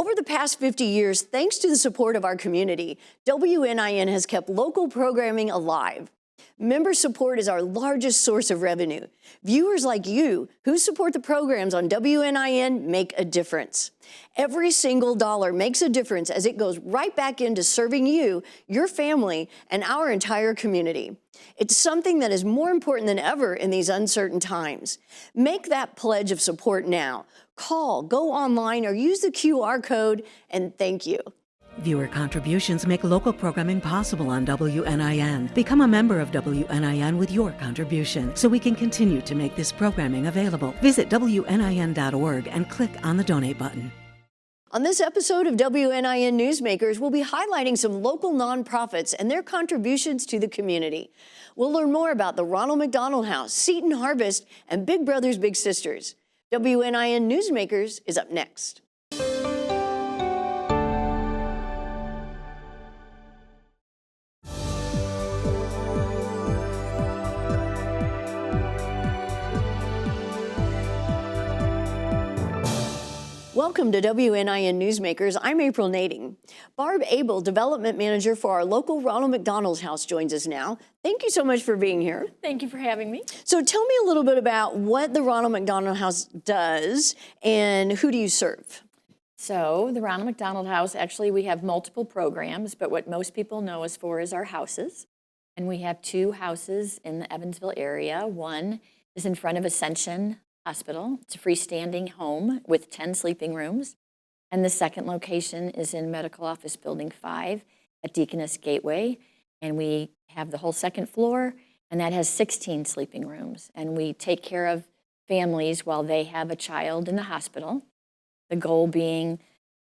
Over the past 50 years, thanks to the support of our community, WNIN has kept local programming alive. Member support is our largest source of revenue. Viewers like you who support the programs on WNIN make a difference. Every single dollar makes a difference as it goes right back into serving you, your family, and our entire community. It's something that is more important than ever in these uncertain times. Make that pledge of support now. Call, go online, or use the QR code, and thank you. Viewer contributions make local programming possible on WNIN. Become a member of WNIN with your contribution so we can continue to make this programming available. Visit WNIN.org and click on the donate button. On this episode of WNIN Newsmakers, we'll be highlighting some local nonprofits and their contributions to the community. We'll learn more about the Ronald McDonald House, Seton Harvest, and Big Brothers Big Sisters. WNIN Newsmakers is up next. Welcome to WNIN Newsmakers. I'm April Nading. Barb Abel, Development Manager for our local Ronald McDonald House, joins us now. Thank you so much for being here. Thank you for having me. So tell me a little bit about what the Ronald McDonald House does and who do you serve? So the Ronald McDonald House, actually we have multiple programs, but what most people know us for is our houses. And we have two houses in the Evansville area. One is in front of Ascension Hospital. It's a freestanding home with 10 sleeping rooms. And the second location is in Medical Office Building 5 at Deaconess Gateway. And we have the whole second floor, and that has 16 sleeping rooms. And we take care of families while they have a child in the hospital. The goal being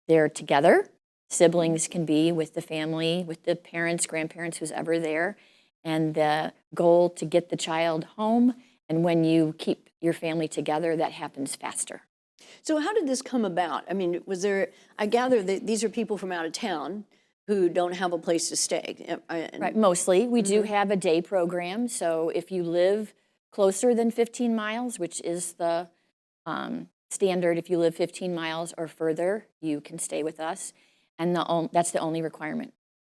they're together. Siblings can be with the family, with the parents, grandparents, who's ever there. And the goal to get the child home. And when you keep your family together, that happens faster. So how did this come about? I mean, I gather that these are people from out of town who don't have a place to stay. Right, mostly. We do have a day program. So if you live closer than 15 miles, which is the standard, if you live 15 miles or further, you can stay with us. And that's the only requirement.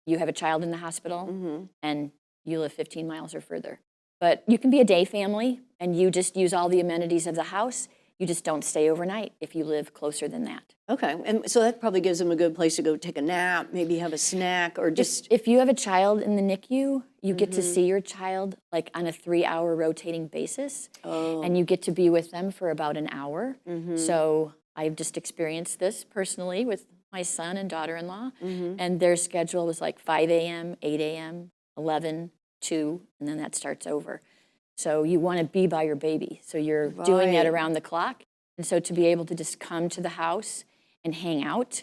You have a child in the hospital and you live 15 miles or further. But you can be a day family, and you just use all the amenities of the house. You just don't stay overnight if you live closer than that. Okay, and so that probably gives them a good place to go take a nap, maybe have a snack, or just... If you have a child in the NICU, you get to see your child like on a 3-hour rotating basis, and you get to be with them for about an hour. So I've just experienced this personally with my son and daughter-in-law, and their schedule was like 5 a.m., 8 a.m., 11, 2, and then that starts over. So you want to be by your baby. So you're doing that around the clock. And so to be able to just come to the house and hang out,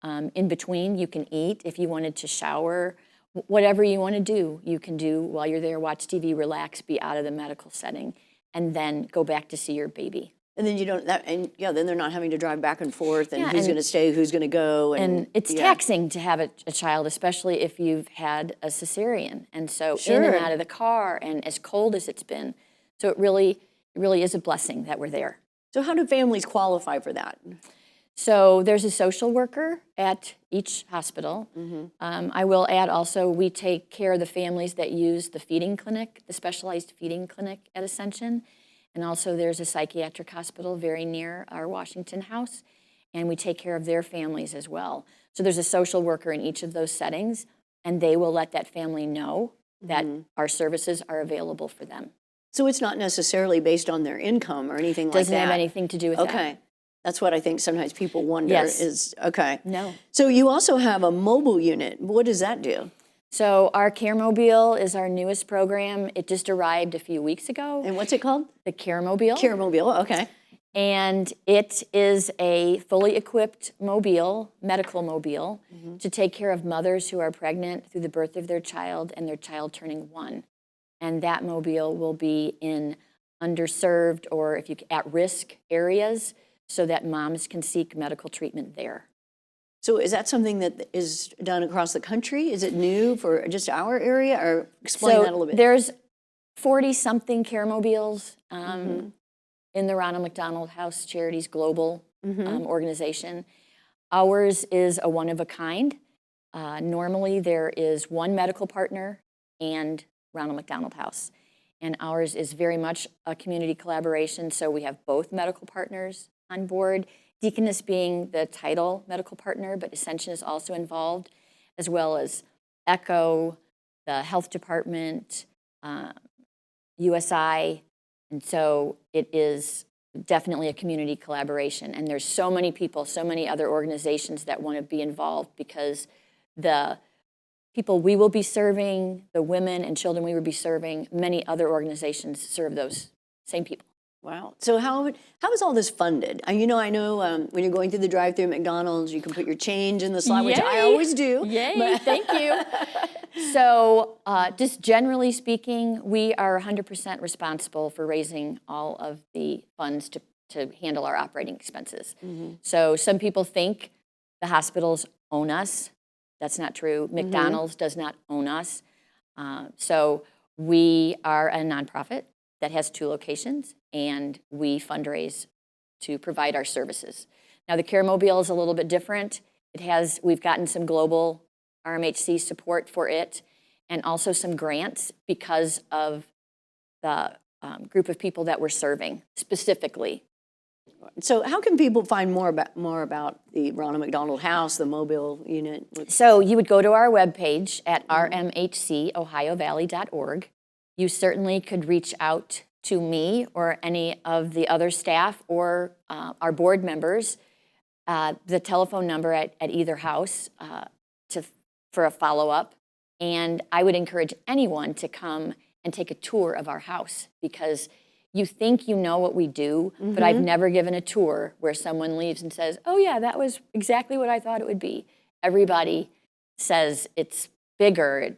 in between you can eat. If you wanted to shower, whatever you want to do, you can do while you're there, watch TV, relax, be out of the medical setting, and then go back to see your baby. And then you don't, then they're not having to drive back and forth, and who's going to stay, who's going to go. And it's taxing to have a child, especially if you've had a cesarean. And so in and out of the car, and as cold as it's been. So it really is a blessing that we're there. So how do families qualify for that? So there's a social worker at each hospital. I will add also, we take care of the families that use the feeding clinic, the specialized feeding clinic at Ascension. And also there's a psychiatric hospital very near our Washington house, and we take care of their families as well. So there's a social worker in each of those settings, and they will let that family know that our services are available for them. So it's not necessarily based on their income or anything like that? Doesn't have anything to do with that. Okay. That's what I think sometimes people wonder is, okay. No. So you also have a mobile unit. What does that do? So our Care Mobile is our newest program. It just arrived a few weeks ago. And what's it called? The Care Mobile. Care Mobile, okay. And it is a fully equipped mobile, medical mobile, to take care of mothers who are pregnant through the birth of their child and their child turning 1. And that mobile will be in underserved or at-risk areas so that moms can seek medical treatment there. So is that something that is done across the country? Is it new for just our area? Or explain that a little bit. There's 40-something Care Mobiles in the Ronald McDonald House Charities Global organization. Ours is a one-of-a-kind. Normally, there is one medical partner and Ronald McDonald House. And ours is very much a community collaboration, so we have both medical partners on board. Deaconess being the title medical partner, but Ascension is also involved, as well as ECHO, the health department, USI, and so it is definitely a community collaboration. And there's so many people, so many other organizations that want to be involved because the people we will be serving, the women and children we will be serving, many other organizations serve those same people. Wow. So how is all this funded? I know when you're going through the drive-through at McDonald's, you can put your change in the slot, which I always do. Yay, thank you. So just generally speaking, we are 100% responsible for raising all of the funds to handle our operating expenses. So some people think the hospitals own us. That's not true. McDonald's does not own us. So we are a nonprofit that has 2 locations, and we fundraise to provide our services. Now the Care Mobile is a little bit different. We've gotten some global RMHC support for it, and also some grants because of the group of people that we're serving specifically. So how can people find more about the Ronald McDonald House, the mobile unit? So you would go to our webpage at rmhcohiovalley.org. You certainly could reach out to me or any of the other staff or our board members. The telephone number at either house for a follow-up. And I would encourage anyone to come and take a tour of our house, because you think you know what we do, but I've never given a tour where someone leaves and says, oh yeah, that was exactly what I thought it would be. Everybody says it's bigger,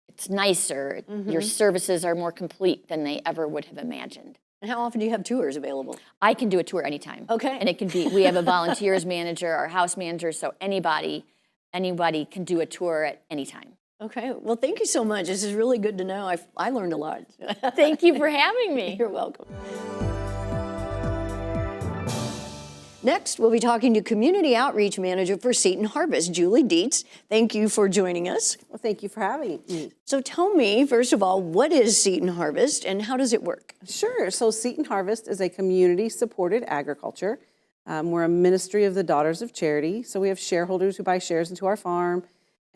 it's nicer, your services are more complete than they ever would have imagined. And how often do you have tours available? I can do a tour anytime. Okay. And it can be, we have a volunteers manager, our house manager, so anybody can do a tour at any time. Okay, well, thank you so much. This is really good to know. I learned a lot. Thank you for having me. You're welcome. Next, we'll be talking to Community Outreach Manager for Seton Harvest, Julie Dietz. Thank you for joining us. Well, thank you for having me. So tell me, first of all, what is Seton Harvest and how does it work? Sure. So Seton Harvest is a community-supported agriculture. We're a ministry of the Daughters of Charity. So we have shareholders who buy shares into our farm,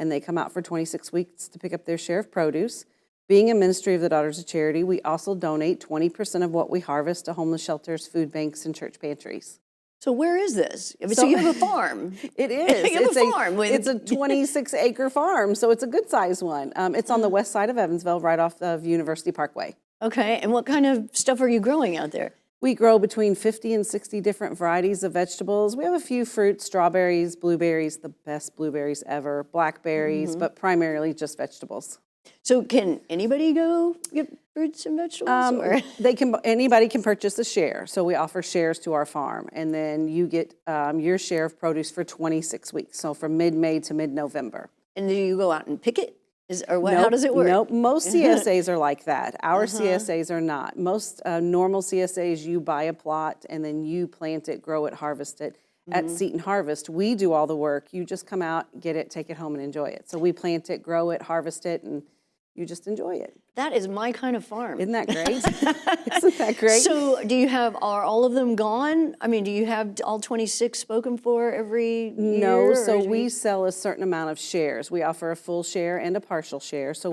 and they come out for 26 weeks to pick up their share of produce. Being a ministry of the Daughters of Charity, we also donate 20% of what we harvest to homeless shelters, food banks, and church pantries. So where is this? So you have a farm. It is. You have a farm. It's a 26-acre farm, so it's a good-sized one. It's on the west side of Evansville, right off of University Parkway. Okay, and what kind of stuff are you growing out there? We grow between 50 and 60 different varieties of vegetables. We have a few fruits, strawberries, blueberries, the best blueberries ever, blackberries, but primarily just vegetables. So can anybody go get fruits and vegetables? Or? Anybody can purchase a share. So we offer shares to our farm, and then you get your share of produce for 26 weeks. So from mid-May to mid-November. And do you go out and pick it? Or what? Nope, How does it work? Nope. Most CSAs are like that. Our CSAs are not. Most normal CSAs, you buy a plot and then you plant it, grow it, harvest it. At Seton Harvest, we do all the work. You just come out, get it, take it home, and enjoy it. So we plant it, grow it, harvest it, and you just enjoy it. That is my kind of farm. Isn't that great? Isn't that great? So are all of them gone? I mean, do you have all 26 spoken for every year? No, so we sell a certain amount of shares. We offer a full share and a partial share. So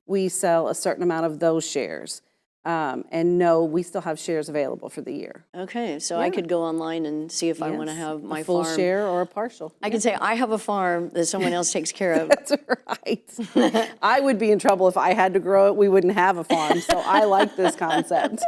we sell a certain amount of those shares. And no, we still have shares available for the year. Okay, so I could go online and see if I want to have my a full farm. share or a partial. I can say I have a farm that someone else takes care of. That's right. I would be in trouble if I had to grow it. We wouldn't have a farm. So I like this concept.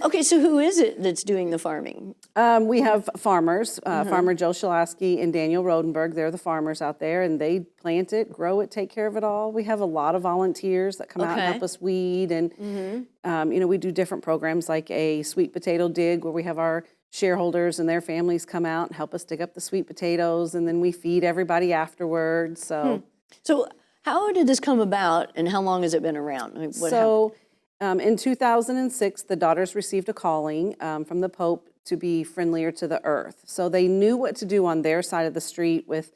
Okay, so who is it that's doing the farming? We have farmers, Farmer Joe Shalaski and Daniel Rodenberg. They're the farmers out there, and they plant it, grow it, take care of it all. We have a lot of volunteers that come out and help us weed, and we do different programs like a sweet potato dig where we have our shareholders and their families come out and help us dig up the sweet potatoes, and then we feed everybody afterwards. So, So how did this come about, and how long has it been around? I mean, what happened? in 2006, the Daughters received a calling from the Pope to be friendlier to the earth. So they knew what to do on their side of the street with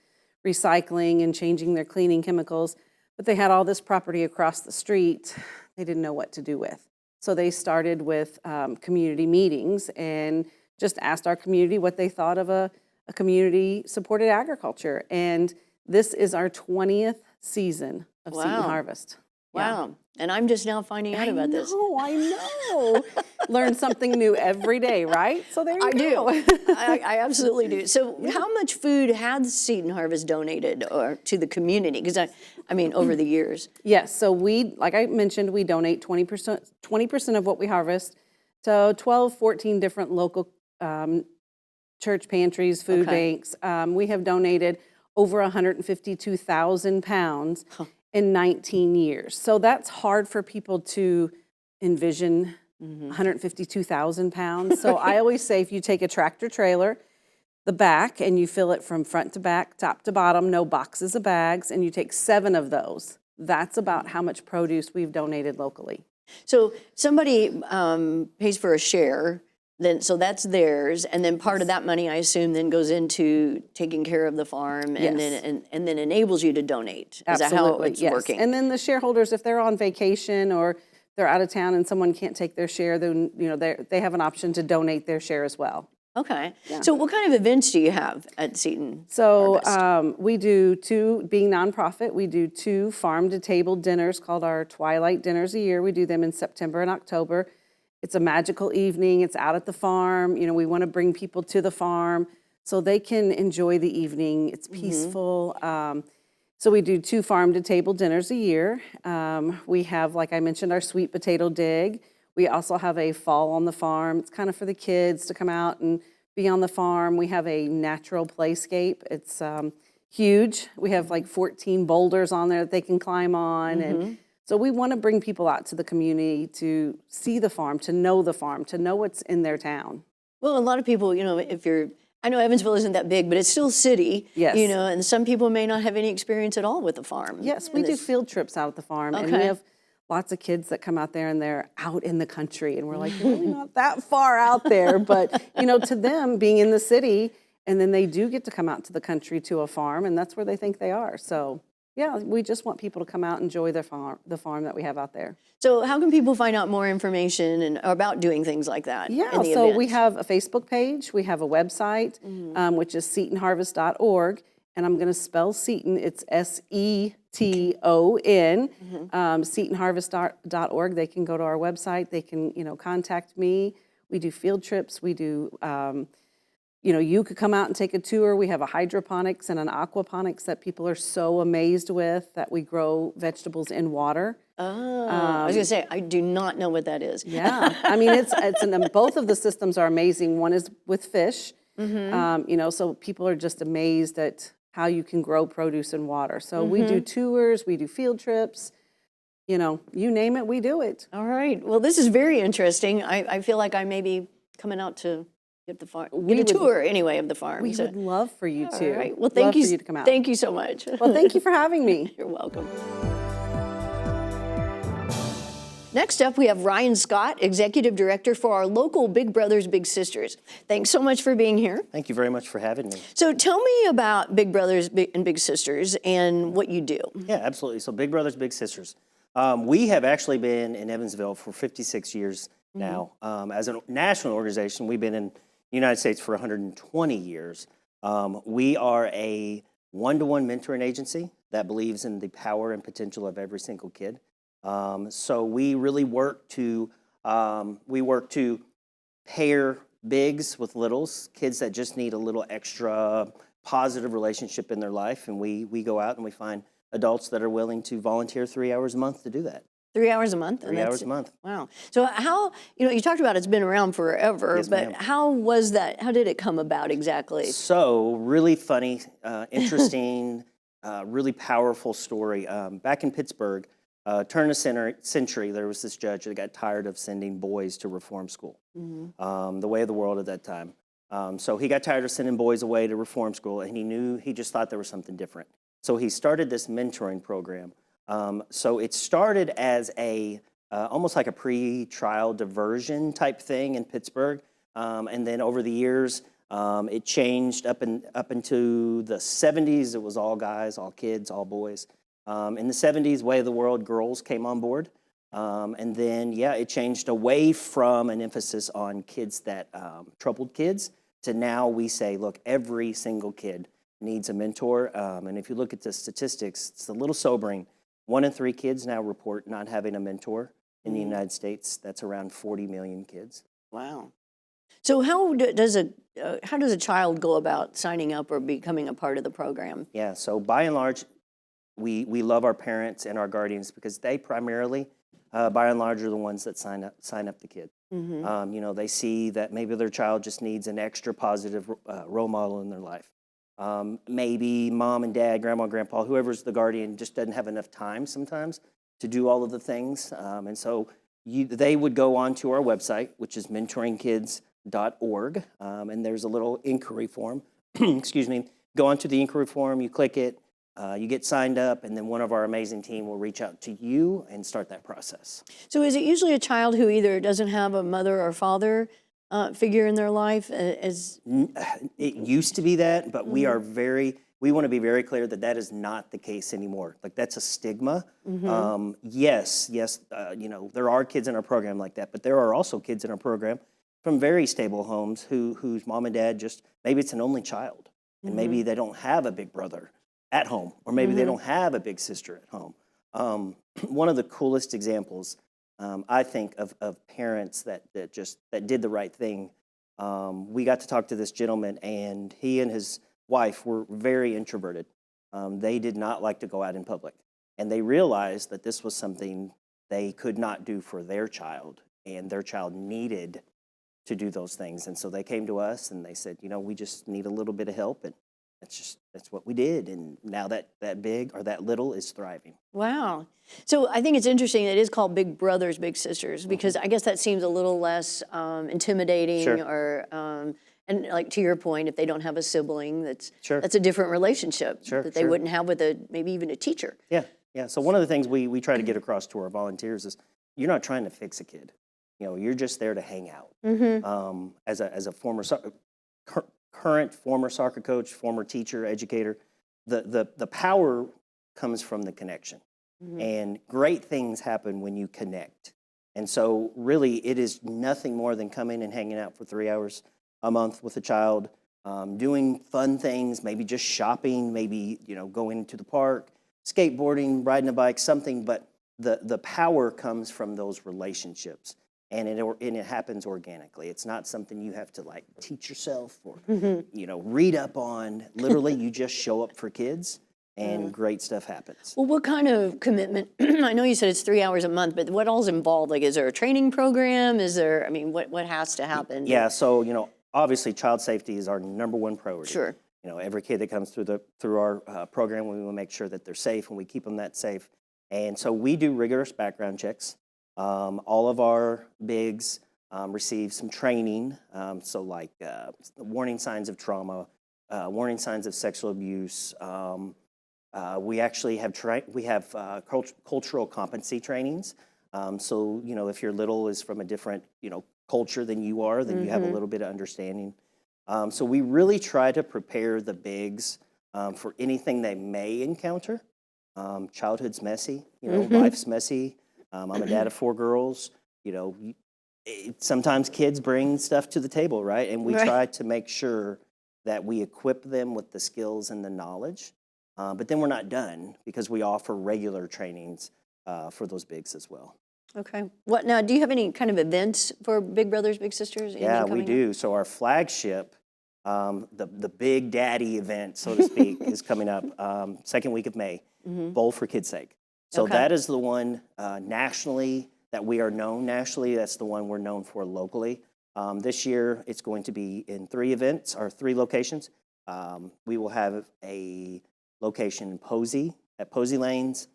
recycling and changing their cleaning chemicals, but they had all this property across the street they didn't know what to do with. So they started with community meetings and just asked our community what they thought of a community-supported agriculture. And this is our 20th season of Seton Harvest. Wow. And I'm just now finding out about this. I know. Learn something new every day, right? So there you go. I do. I absolutely do. So how much food has Seton Harvest donated to the community? Because I mean, over the years. Yes. So we, like I mentioned, we donate 20% of what we harvest to 12, 14 different local church pantries, food banks. We have donated over 152,000 pounds in 19 years. So that's hard for people to envision, 152,000 pounds. So I always say if you take a tractor trailer, the back, and you fill it from front to back, top to bottom, no boxes of bags, and you take 7 of those, that's about how much produce we've donated locally. So somebody pays for a share, so that's theirs, and then part of that money, I assume, then goes into taking care of the farm, and then enables you to donate. Is that how it's working? And then the shareholders, if they're on vacation or they're out of town and someone can't take their share, then they have an option to donate their share as well. Okay. Yeah. So what kind of events do you have at Seton Harvest? So we do 2, being nonprofit, we do 2 farm-to-table dinners called our Twilight Dinners a year. We do them in September and October. It's a magical evening. It's out at the farm. We want to bring people to the farm so they can enjoy the evening. It's peaceful. So we do 2 farm-to-table dinners a year. We have, like I mentioned, our sweet potato dig. We also have a fall on the farm. It's kind of for the kids to come out and be on the farm. We have a natural playscape. It's huge. We have like 14 boulders on there that they can climb on. And so we want to bring people out to the community to see the farm, to know what's in their town. Well, a lot of people, I know Evansville isn't that big, but it's still a city. Yes. And some people may not have any experience at all with the farm. Yes, we do field trips out at the farm. And we have lots of kids that come out there and they're out in the country. And we're like, you're really not that far out there. But, to them, being in the city, and then they do get to come out to the country to a farm, and that's where they think they are. So, yeah, we just want people to come out and enjoy the farm that we have out there. So how can people find out more information about doing things like that? Yeah, so we have a Facebook page. We have a website, which is setonharvest.org. And I'm going to spell Seton. It's SETON, setonharvest.org. They can go to our website. They can, contact me. We do field trips. We do, you could come out and take a tour. We have a hydroponics and an aquaponics that people are so amazed with, that we grow vegetables in water. Oh, I was going to say, I do not know what that is. Yeah, I mean, both of the systems are amazing. One is with fish, so people are just amazed at how you can grow produce in water. So we do tours, we do field trips, you name it, we do it. All right. Well, this is very interesting. I feel like I may be coming out to get the farm, get a tour anyway of the farm. We would love for you to. All right. Well, thank you. For you to come out. Thank you so much. Well, thank you for having me. You're welcome. Next up, we have Ryan Scott, Executive Director for our local Big Brothers Big Sisters. Thanks so much for being here. Thank you very much for having me. So tell me about Big Brothers and Big Sisters and what you do. Yeah, absolutely. So Big Brothers Big Sisters. We have actually been in Evansville for 56 years now. As a national organization, we've been in the United States for 120 years. We are a one-to-one mentoring agency that believes in the power and potential of every single kid. So we really work to pair bigs with littles, kids that just need a little extra positive relationship in their life, and we go out and we find adults that are willing to volunteer 3 hours a month to do that. 3 hours a month? 3 hours a month. Wow. So how, you talked about it's been around forever, Yes, but ma'am. how was that? How did it come about exactly? So really funny, interesting, really powerful story. Back in Pittsburgh, turn of the century, there was this judge that got tired of sending boys to reform school, the way of the world at that time. So he got tired of sending boys away to reform school, and he just thought there was something different. So he started this mentoring program. So it started as almost like a pre-trial diversion type thing in Pittsburgh. And then over the years, it changed up into the 70s. It was all guys, all kids, all boys. In the 70s, Way of the World girls came on board. And then, it changed away from an emphasis on kids that troubled kids to now we say, look, every single kid needs a mentor. And if you look at the statistics, it's a little sobering. 1 in 3 kids now report not having a mentor in the United States. That's around 40 million kids. Wow. So how does a child go about signing up or becoming a part of the program? Yeah, so by and large, we love our parents and our guardians because they primarily, by and large, are the ones that sign up the kid. They see that maybe their child just needs an extra positive role model in their life. Maybe mom and dad, grandma and grandpa, whoever's the guardian just doesn't have enough time sometimes to do all of the things. And so they would go onto our website, which is mentoringkids.org, and there's a little inquiry form. Excuse me. Go onto the inquiry form, you click it, you get signed up, and then one of our amazing team will reach out to you and start that process. So is it usually a child who either doesn't have a mother or father figure in their life? It used to be that, but we want to be very clear that that is not the case anymore. Like, that's a stigma. Yes, there are kids in our program like that, but there are also kids in our program from very stable homes whose mom and dad maybe it's an only child, and maybe they don't have a big brother at home, or maybe they don't have a big sister at home. One of the coolest examples, I think, of parents that did the right thing. We got to talk to this gentleman, and he and his wife were very introverted. They did not like to go out in public, and they realized that this was something they could not do for their child, and their child needed to do those things. And so they came to us and they said, we just need a little bit of help, and that's what we did. And now that big or that little is thriving. Wow. So I think it's interesting. It is called Big Brothers, Big Sisters, because I guess that seems a little less intimidating. Sure. Or and like to your point, if they don't have a sibling, that's a different relationship that they Sure. wouldn't have with maybe even a teacher. Yeah. So one of the things we try to get across to our volunteers is you're not trying to fix a kid. You're just there to hang out. As a current former soccer coach, former teacher, educator, the power comes from the connection. And great things happen when you connect. And so really it is nothing more than coming and hanging out for 3 hours a month with a child, doing fun things, maybe just shopping, maybe going to the park, skateboarding, riding a bike, something. But the power comes from those relationships. And it happens organically. It's not something you have to teach yourself or read up on. Literally, you just show up for kids, and great stuff happens. Well, what kind of commitment? I know you said it's 3 hours a month, but what all's involved? Like, is there a training program? Is there? What has to happen? Yeah. So obviously, child safety is our number one priority. Sure. Every kid that comes through our program, we will make sure that they're safe, and we keep them that safe. And so we do rigorous background checks. All of our bigs receive some training, warning signs of trauma, warning signs of sexual abuse. We actually have cultural competency trainings. So if your little is from a different culture than you are, then you have a little bit of understanding. So we really try to prepare the bigs for anything they may encounter. Childhood's messy, life's messy. I'm a dad of 4 girls. Sometimes kids bring stuff to the table, right? And we try to make sure that we equip them with the skills and the knowledge. But then we're not done because we offer regular trainings for those bigs as well. Okay. What now? Do you have any kind of events for Big Brothers, Big Sisters? Yeah, we do. So our flagship, the Big Daddy event, so to speak, is coming up second week of May. Bowl for Kids' Sake. So that is the one nationally that we are known nationally. That's the one we're known for locally. This year, it's going to be in 3 events or 3 locations. We will have a location in Posey, at Posey Lanes,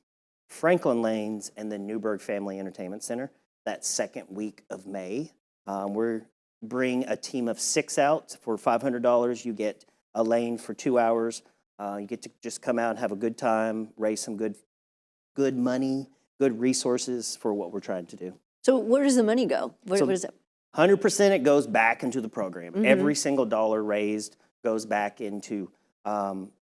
Franklin Lanes, and the Newburgh Family Entertainment Center. That second week of May. We're bring a team of 6 out for $500. You get a lane for 2 hours. You get to just come out and have a good time, raise some good money, good resources for what we're trying to do. So where does the money go? What is it? 100% it goes back into the program. Every single dollar raised goes back into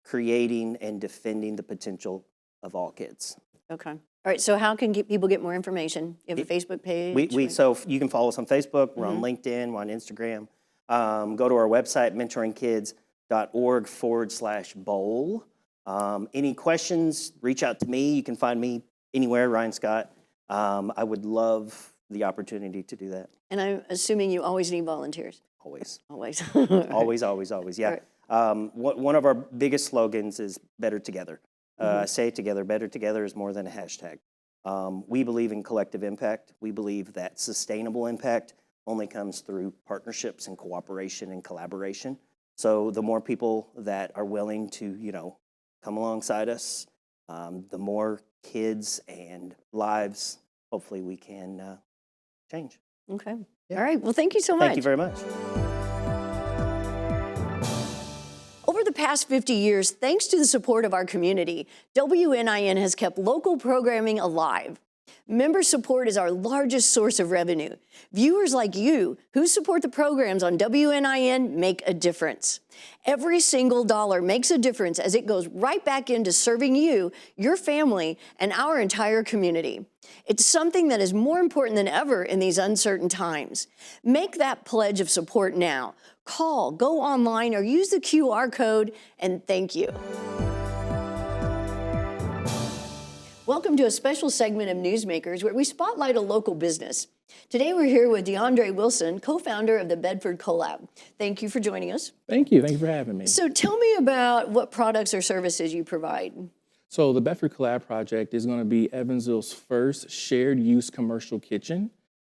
creating and defending the potential of all kids. Okay. All right. So how can people get more information? You have a Facebook page? So you can follow us on Facebook. We're on LinkedIn. We're on Instagram. Go to our website, mentoringkids.org/bowl. Any questions, reach out to me. You can find me anywhere, Ryan Scott. I would love the opportunity to do that. And I'm assuming you always need volunteers. Always. Always. Always. Yeah. One of our biggest slogans is better together. Say it together. Better together is more than a hashtag. We believe in collective impact. We believe that sustainable impact only comes through partnerships and cooperation and collaboration. So the more people that are willing to, come alongside us, the more kids and lives, hopefully we can change. Okay. Yeah. All right. Well, thank you so much. Thank you very much. Over the past 50 years, thanks to the support of our community, WNIN has kept local programming alive. Member support is our largest source of revenue. Viewers like you who support the programs on WNIN make a difference. Every single dollar makes a difference as it goes right back into serving you, your family, and our entire community. It's something that is more important than ever in these uncertain times. Make that pledge of support now. Call, go online, or use the QR code, and thank you. Welcome to a special segment of Newsmakers where we spotlight a local business. Today we're here with DeAndre Wilson, co-founder of the Bedford Collab. Thank you for joining us. Thank you. Thank you for having me. So tell me about what products or services you provide. So the Bedford Collab project is going to be Evansville's first shared use commercial kitchen.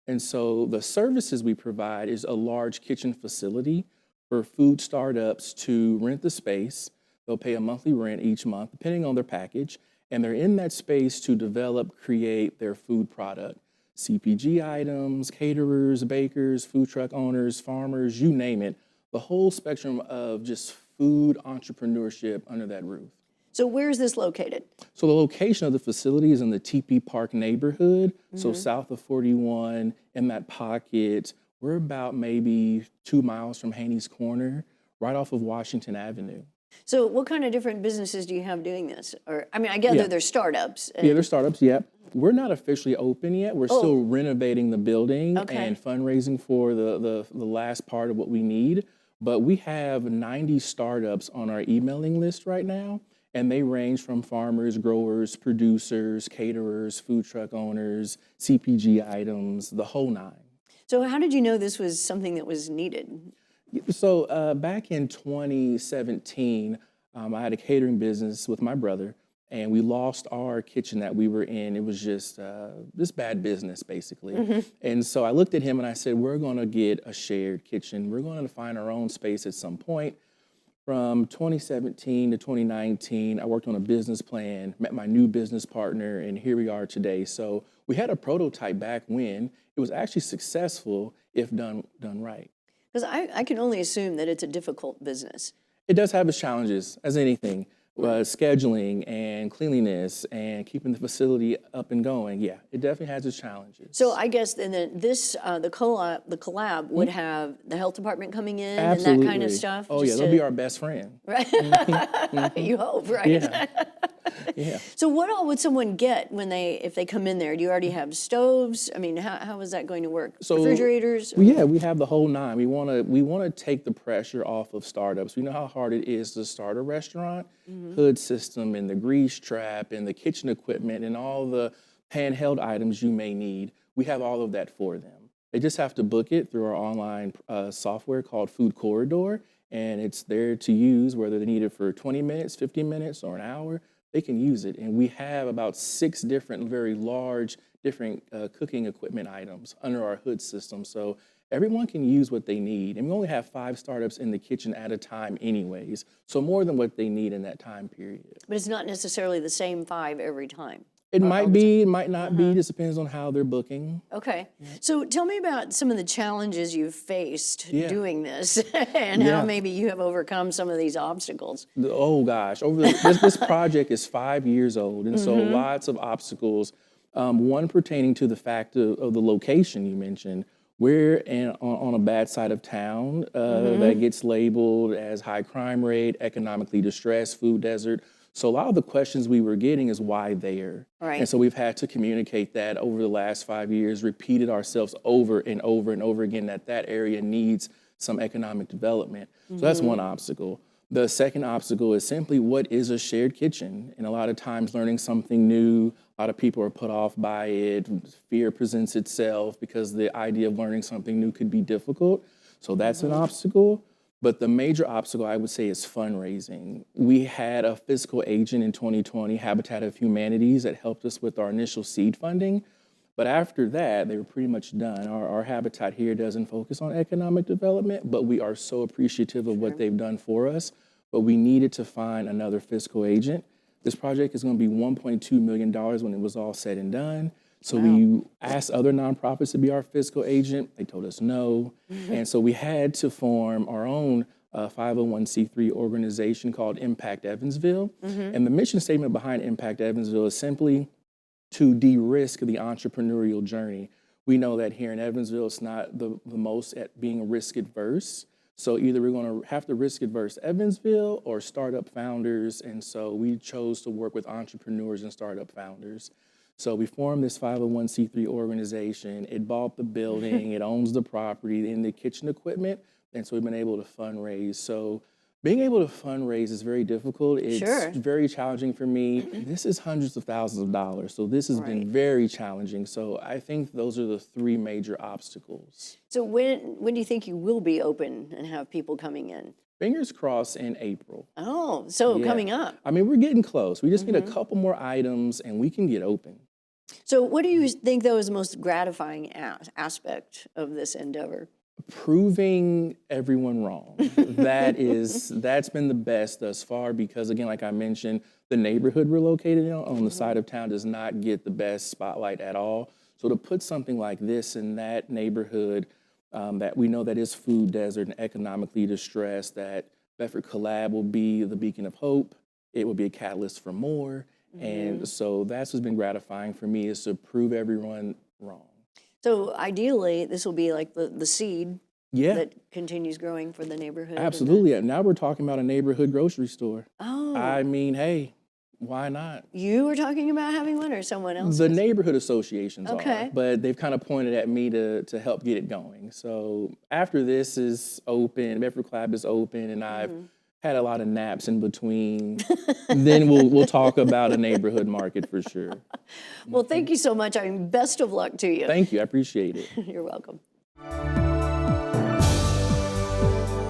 And so the services we provide is a large kitchen facility for food startups to rent the space. They'll pay a monthly rent each month, depending on their package. And they're in that space to develop, create their food product. CPG items, caterers, bakers, food truck owners, farmers, you name it. The whole spectrum of just food entrepreneurship under that roof. So where is this located? So the location of the facility is in the TP Park neighborhood. So south of 41, in that pocket. We're about maybe 2 miles from Haney's Corner, right off of Washington Avenue. So what kind of different businesses do you have doing this? Or, I mean, I gather they're startups. Yeah, they're startups, yep. We're not officially open yet. We're still renovating the building and fundraising for the last part of what we need. But we have 90 startups on our emailing list right now. And they range from farmers, growers, producers, caterers, food truck owners, CPG items, the whole nine. So how did you know this was something that was needed? So back in 2017, I had a catering business with my brother, and we lost our kitchen that we were in. It was just this bad business, basically. And so I looked at him and I said, we're going to get a shared kitchen. We're going to find our own space at some point. From 2017 to 2019, I worked on a business plan, met my new business partner, and here we are today. So we had a prototype back when. It was actually successful if done right. Because I can only assume that it's a difficult business. It does have its challenges, as anything. Scheduling and cleanliness and keeping the facility up and going. Yeah, it definitely has its challenges. So I guess then the collab would have the health department coming in Absolutely. And that kind of stuff. Oh yeah, they'll be our best friend. Right. You hope, right? Yeah. Yeah. So what all would someone get if they come in there? Do you already have stoves? I mean, how is that going to work? So, refrigerators? Yeah, we have the whole nine. We want to take the pressure off of startups. We know how hard it is to start a restaurant. Hood system and the grease trap and the kitchen equipment and all the handheld items you may need. We have all of that for them. They just have to book it through our online software called Food Corridor, and it's there to use whether they need it for 20 minutes, 50 minutes, or an hour. They can use it. And we have about 6 different, very large, different cooking equipment items under our hood system. So everyone can use what they need. And we only have 5 startups in the kitchen at a time anyways. So more than what they need in that time period. But it's not necessarily the same 5 every time. It might be, it might not be, just depends on how they're booking. Okay. So tell me about some of the challenges you've faced doing this and how maybe you have overcome some of these obstacles. Oh gosh, this project is 5 years old, and so lots of obstacles. One pertaining to the fact of the location you mentioned. We're on a bad side of town that gets labeled as high crime rate, economically distressed, food desert. So a lot of the questions we were getting is why there? Right. And so we've had to communicate that over the last 5 years, repeated ourselves over and over and over again that area needs some economic development. So that's one obstacle. The second obstacle is simply what is a shared kitchen? And a lot of times learning something new, a lot of people are put off by it. Fear presents itself because the idea of learning something new could be difficult. So that's an obstacle. But the major obstacle, I would say, is fundraising. We had a fiscal agent in 2020, Habitat of Humanities, that helped us with our initial seed funding. But after that, they were pretty much done. Our Habitat here doesn't focus on economic development, but we are so appreciative of what they've done for us. But we needed to find another fiscal agent. This project is going to be $1.2 million when it was all said and done. So we asked other nonprofits to be our fiscal agent. They told us no. And so we had to form our own 501c3 organization called Impact Evansville. And the mission statement behind Impact Evansville is simply to de-risk the entrepreneurial journey. We know that here in Evansville, it's not the most at being risk adverse. So either we're going to have to risk adverse Evansville or startup founders. And so we chose to work with entrepreneurs and startup founders. So we formed this 501c3 organization. It bought the building, it owns the property and the kitchen equipment. And so we've been able to fundraise. So being able to fundraise is very difficult. It's very challenging for me. This is hundreds of thousands of dollars. So this has been very challenging. So I think those are the three major obstacles. So when do you think you will be open and have people coming in? Fingers crossed in April. Oh, so coming up. I mean, we're getting close. We just need a couple more items and we can get open. So what do you think, though, is the most gratifying aspect of this endeavor? Proving everyone wrong. That's been the best thus far because, again, like I mentioned, the neighborhood we're located in on the side of town does not get the best spotlight at all. So to put something like this in that neighborhood that we know that is food desert and economically distressed, that Bedford Collab will be the beacon of hope. It will be a catalyst for more. And so that's what's been gratifying for me is to prove everyone wrong. So ideally, this will be like the seed that continues growing for the neighborhood. Absolutely. Now we're talking about a neighborhood grocery store. Oh. I mean, hey, why not? You were talking about having one or someone else? The neighborhood associations Okay. are, but they've kind of pointed at me to help get it going. So after this is open, Bedford Collab is open, and I've had a lot of naps in between, then we'll talk about a neighborhood market for sure. Well, thank you so much. I mean, best of luck to you. Thank you. I appreciate it. You're welcome.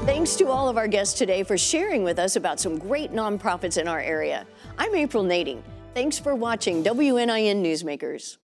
Thanks to all of our guests today for sharing with us about some great nonprofits in our area. I'm April Nading. Thanks for watching WNIN Newsmakers.